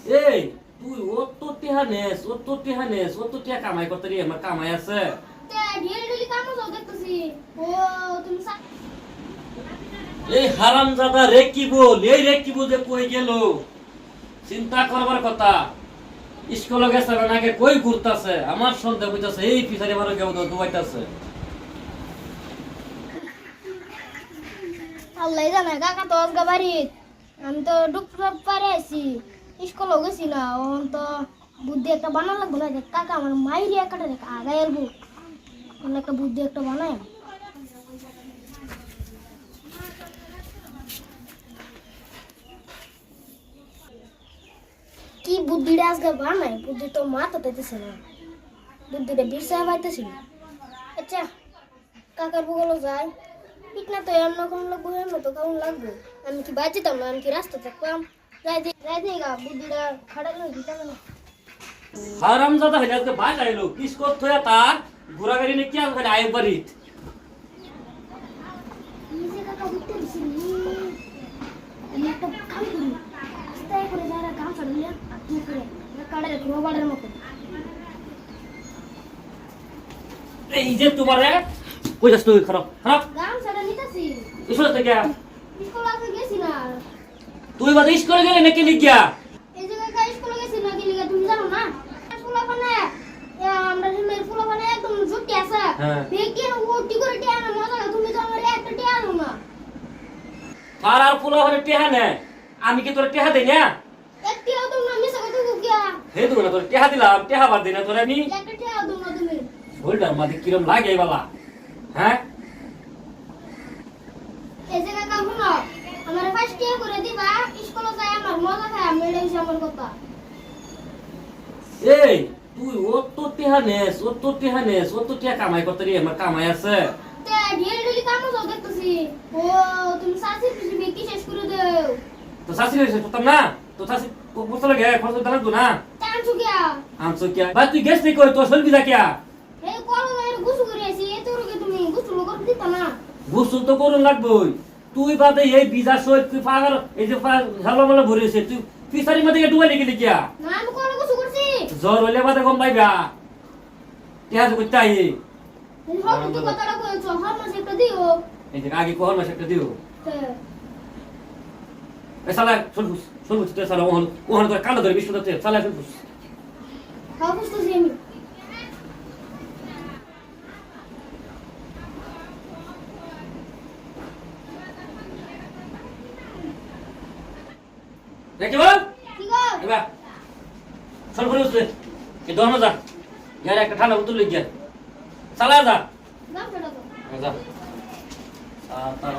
এই তুই ও তো টিহানেস ও তো টিহানেস ও তো টিয়া কামাই করতে রে আমার কামাই আছে তে ডেলি ডেলি কাম যাও দেখতেছি ও তুমি এই হারামজাদা রেকিবুল যে কই গেল চিন্তা করবার কথা স্কুলে গেছে না আগে কই ঘুরতাছে আমার সন্দেহ হইতাছে এই পিছারে মারো কেউ দুবাইতাছে আল্লাহ জানে কাকা তো আজকে বাড়ি আমি তো ডুকটুক পারে আছি স্কুলে গেছি না ওন তো বুদ্ধি একটা বানানো লাগবে না কাকা আমার মাইরি একটা আগায় আসবো একটা বুদ্ধি একটা বানায় কি বুদ্ধিটা আজকে বানায় বুদ্ধি তো মাথা পেতেছে না বুদ্ধিটা বিরসায় পাইতেছি না আচ্ছা কাকার বগলে যায় পিটনা তো এমন কোন লাগবো এমন তো কেমন লাগবে আমি কি বাঁচিতাম না আমি কি রাস্তা থাকতাম যাই গা বুদ্ধিটা খাটালো দিতাম না হারামজাদা হইলে আজকে বাই আইলো কিসকর থয়া তার ঘোরা গাড়ি নে কি আর খালি আয় বাড়িত নিজে কাকা বুঝতে দিছি আমি একটা কাম করি আস্তে করে যারা কাম ছাড়লে আর কি করে কাড়ে রোবারের মতো এই যে তোমারে কই যাস তুই খারাপ খারাপ গাম ছাড়া নিতেছি স্কুল থেকে স্কুল আসে গেছি না তুই বাদে স্কুলে গেলে নাকি লিখিয়া এই যে কাকা স্কুলে গেছি না কি লিগা তুমি জানো না স্কুল ওখানে আমরা যে স্কুল ওখানে একদম ছুটি আছে দেখি ও টিকরে টিয়া না মজা তুমি তো আমার একটা টিয়া দাও না আর ফুলা হরে টেহা নে আমি কি তোর টেহা দেই না একটিও তো না মিছা কথা কুকিয়া হে তুমি না তোর টেহা দিলাম টেহা বার দেই না তোর আমি একটা টিয়া দাও না তুমি শোল্ডার মাঝে কিরম লাগে বাবা হ্যাঁ এই যে কাকা শুনো আমার ফার্স্ট টিয়া করে দিবা স্কুলে যাই আমার মজা খায় আমি এটাই আমার কথা এই তুই ও তো টেহানেস ও তো টেহানেস ও তো টেহা কামাই করতে রে আমার কামাই আছে তে ডেলি ডেলি কাম যাও দেখতেছি ও তুমি সাসি পিছি কি শেষ করে দাও তো শাসি রে করতাম না তো শাসি করতে লাগে খরচ দিতে লাগতো না টান চুকিয়া আমছো কি ভাই তুই গেছ নি কই তো সলবি যা কিয়া এই করো না এর গুছু করে আছি এত রোগে তুমি গুছু লোক দিতা না গোসল তো করুন লাগবই তুই বাদে এই বিজা সই তুই পাগল এই যে ঝালো মালো ভরেছে তুই ফিসারি মধ্যে ডুবাই গেলি কিয়া না আমি কোন গুছু করছি জ্বর হইলে বাদে কম পাইবা টিহা তো করতে আই এই হল কি কথাটা কইছো হল মাসে একটা দিও এই যে আগে কোহর মাসে একটা দিও তে এ সালা শুনবুস তুই সালা ওহন করে কান্না ধরে বিষ্ণু দত্ত সালা শুনবুস হাউ বুঝতেছি আমি দেখি বল কি গো এবার চল ঘুরে উঠলে এই দোকানে যা যার একটা ঠান্ডা বোতল লিখ যা চালা যা নাম ফেলো যা তার